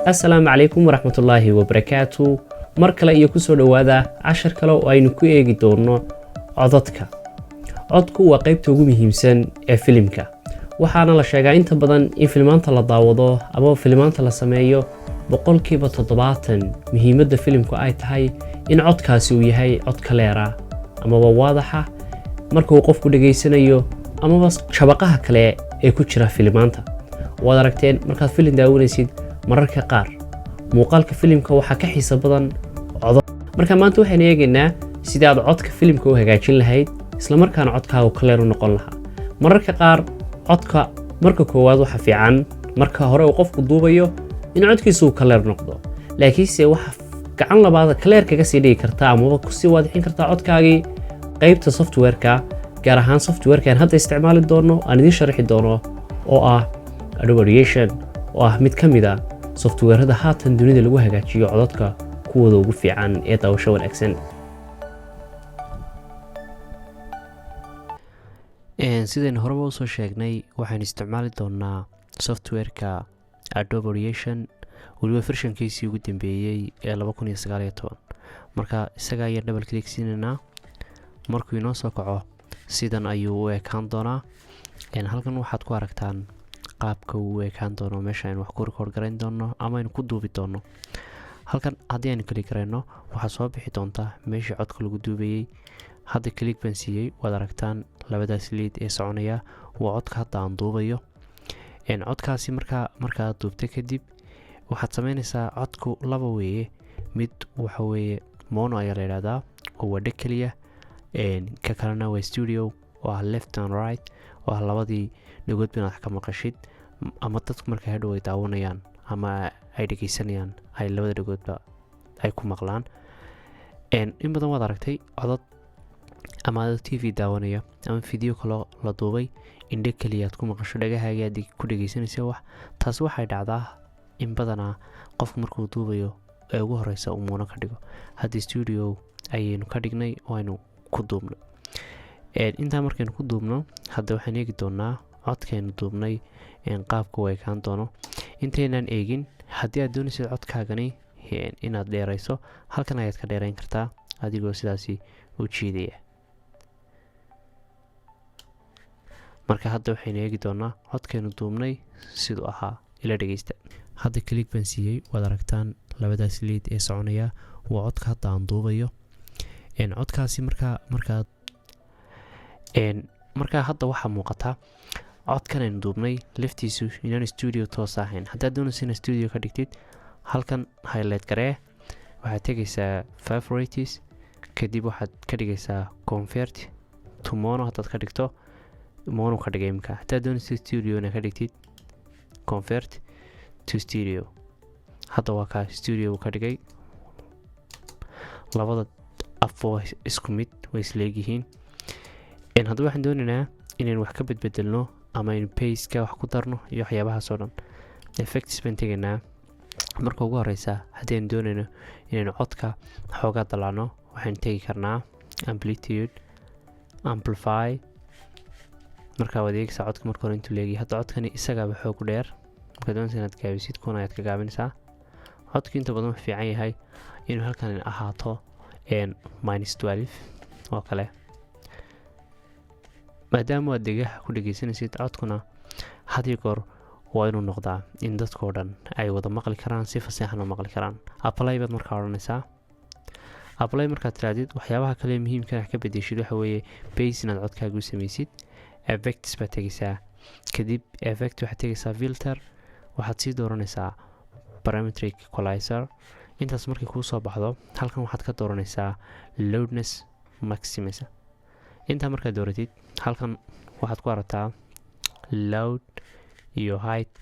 Assalaamu calaykum waraxmatullaahi wabarakaatu. Mar kale iyo kusoo dhawaada cashar kale oo aynu ku eegi doono codadka. Codku waa qaybta ugu muhiimsan ee filimka. Waxaana la sheegaa inta badan in filmaanta la daawado ama filmaanta la sameeyo 70% muhiimadda filimku ay tahay in codkaasi uu yahay cod kaleera ama waadaxa marka uu qofku dhageysanayo ama shabaqaha kale ee ku jira filmaanta. Waad aragteen markaad filim daawanaysid mararka qaar muuqaalka filimka waxa ka xiiso badan codad. Marka maanta waxaan eegaynaa sida aad codka filimka u hagaajin lahayd isla markaana codkaagu kaleer u noqon lahaa. Mararka qaar codka marka koowaad waxa fiican marka hore uu qofku duubayo in codkiisu uu kaleer noqdo. Laakiinse waxa gacan labaad kaleer kaga sii dhigi kartaa ama ku sii waadixin kartaa codkaagii qaybta software-ka, gaar ahaan software-kan hadda isticmaali doono aan idin sharxi doono oo ah Adobe Audition oo ah mid ka mid ah software-rada haatan dunida lagu hagaajiyo codadka kuwooda ugu fiican ee daawasho wanaagsan. Sideen horeba u soo sheegnay waxaan isticmaali doonaa software-ka Adobe Audition waliba version-kiisii ugu dambeeyay ee 2019. Marka isaga ayaan double click siinayna. Markuu inoo soo kaco sidan ayuu u ekaan doonaa. Halkan waxaad ku aragtaan qaabka uu ekaan doono meesha aynu wax ku record garayn doono ama aynu ku duubi doono. Halkan haddii aynu click garayno waxaa soo bixi doonta meeshii codka lagu duubayay. Hadda click baan siiyay, waad aragtaan labadaas lead ee soconaya waa codka hadda aan duubayo. Codkaasi markaad duubtay kadib waxaad samaynaysaa codku laba weeye. Mid waxa weeye mono ayaa la yiraahdaa oo waa dheg kaliya, ka kalena waa stereo oo ah left and right oo ah labadii dhagood binaad ka maqashid ama dadku markay hadhow ay daawanayaan ama ay dhageysanayaan ay labada dhagoodba ay ku maqlaan. In badan waad aragtay codad ama TV daawanaya ama video kale la duubay in dheg kaliya aad ku maqasho dhagahaaga aad ku dhageysanayso wax. Taas waxay dhacdaa in badana qofku markuu duubayo ee ugu horeysa uu mono ka dhigo. Hadda studio ayaynu ka dhignay oo aynu ku duubno. Inta markaynu ku duubno hadda waxaan eegi doonaa codkaynu duubnay qaabka uu ekaan doono. Intaynan eegin haddii aad doonaysid codkaagani inaad dheerayso halkan ayaad ka dheerayn kartaa adigoo sidaasi u jiidaya. Marka hadda waxaynu eegi doonaa codkaynu duubnay sidoo ahaa ila dhageysta. Hadda click baan siiyay, waad aragtaan labadaas lead ee soconaya waa codka hadda aan duubayo. Codkaasi marka hadda waxa muuqata codkan aynu duubnay laftiisu inaan studio toos ahayn. Haddaad doonaysid in studio ka dhigtid halkan highlight garee waxaad tegaysaa favorites kadib waxaad ka dhigaysaa convert to mono. Haddaad ka dhigto mono ka dhigay imka. Haddaad doonaysid studio inaad ka dhigtid convert to stereo. hadda waa ka studio ka dhigay. labada afo isku mid way isleeyihiin. Hadda waxaan doonaynaa inaan wax ka bedbedelno ama in paste-ka wax ku darno iyo waxyaabahaas oo dhan. Effects baan tegaynaa. Marka ugu horeysa haddii aan doonayno inaan codka xoogaa dalaano waxaan tegi karnaa amplitude, amplify. marka waad eegaysaa codka marka hore intuu leeyahay. Hadda codkani isagaaba xoog dheer. Marka doonaysid inaad gaabisid kuna ayaad ka gaabinaysaa. codka inta badan wuxuu fiican yahay inuu halkan ahaato -12 oo kale. maadaama aad degaha ku dhageysanaysid codkuna had iyo goor waa inuu noqdaa in dadkoo dhan ay wada maqli karaan si fasaxan u maqli karaan. Apply baad markaa odhanaysaa. Apply markaad tiraadid waxyaabaha kale muhiimka ah ka bedeshid waxa weeye base inaad codkaaga u samaysid. Effects baad tegaysaa. kadib effect waxaad tegaysaa filter. waxaad sii dooranaysaa parametric equalizer. intaas markii kuu soo baxdo halkan waxaad ka dooranaysaa loudness maximizer. inta markaad dooratid halkan waxaad ku aragtaa loud iyo height,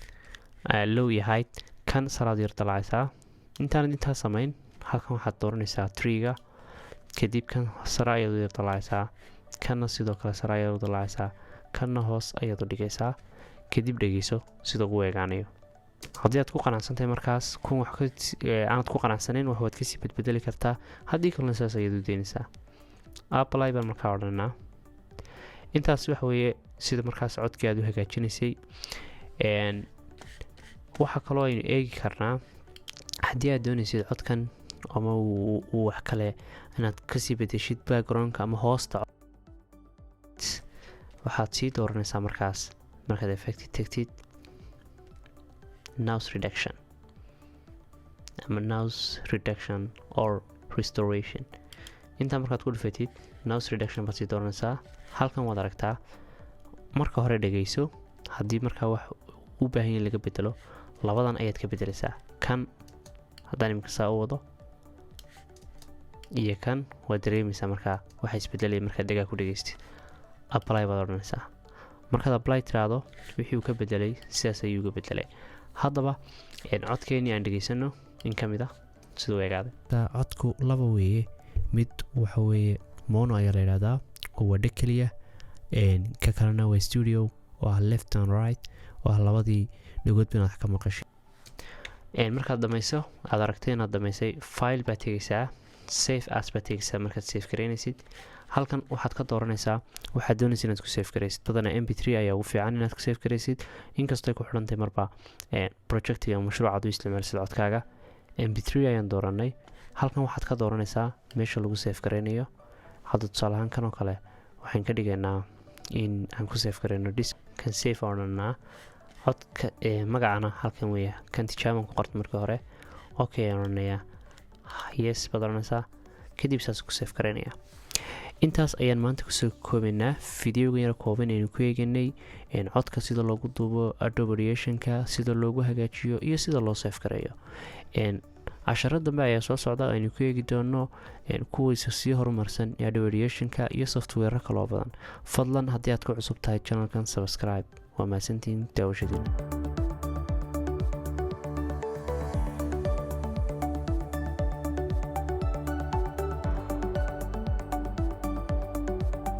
low iyo height. kan saraad yar dalacaysaa. intaa samayn halkan waxaad dooranaysaa tree-ga. kadib kan sare ayaad yar dalacaysaa. kanna sidoo kale sare ayaad u dalacaysaa. kanna hoos ayaad u dhigaysaa. kadib dhageyso sida uu eegaanayo. haddii aad ku qanacsantahay markaas kun wax aanad ku qanacsanayn waxaad ka sii bedbedeli kartaa. haddii kalena saas ayaad u deynaysaa. Apply baan markaa odhanaa. intaas waxa weeye sida markaas codkii aad u hagaajinaysay. waxa kaloo aynu eegi karnaa haddii aad doonaysid codkan ama uu wax kale inaad kasii bedeshid backgroundka ama hoosta, waxaad sii dooranaysaa markaad effect tagtid noise reduction ama noise reduction or restoration. intaa markaad ku dhufatid noise reduction baad sii dooranaysaa. halkan waad aragtaa marka hore dhegeyso, haddii markaa wax u baahan yahay laga bedelo labadan ayaad ka bedelaysaa. kan haddaan imika saa u wado iyo kan waad dareemaysaa markaa waxa isbedelaya markaad dhagaa ku dhageystid. apply baad odhanaysaa. markaad apply tiraahdo wixii uu ka bedelay sidaas ayuu uga bedelay. haddaba codkeenii aan dhegeysano in ka mid ah siduu egaaday. codku laba weeye, mid waxa weeye mono ayaa la yidhahdaa oo waa dheg keliya, ka kalena waa studio oo ah left and right oo ah labadii dhagoodba inaad ka maqashay. markaad dhamayso aad aragtay inaad dhamaysay, file baad tegaysaa, save as baad tegaysaa. markaad save garaynaysid halkan waxaad ka dooranaysaa waxaad doonaysa inaad ku save garaysid. badana mp3 ayaa ugu fiican inaad ku save garaysid, inkastoo ay ku xidhantahay marba projectiga ama mashruucaad u isticmaalisid codkaaga. mp3 ayaan dooranay. halkan waxaad ka dooranaysaa meesha lagu save garaynayo. hadda tusaale ahaan kan oo kale waxaan ka dhigaynaa in aan ku save garayno disk kan save odhanaa. codka magacana halkan weeya, kan tijaaban ku qorta markii hore. okay ayaan odhanayaa, yes baad odhanaysaa, kadib saas ku save garaynaya. intaas ayaan maanta kusoo koobaynaa fideoga yar kooban aynu ku eeganay codka sida loogu duubo Adobe Audition-ka, sida loogu hagaajiyo iyo sida loo save gareeyo. casharo dambe ayaa soo socda aynu ku eegi doono kuwiisa sii horumarsan ee Adobe Audition-ka iyo software kaloo badan. fadlan haddii aad ku cusub tahay channelkan subscribe. waa mahadsantihiin daawashadiina.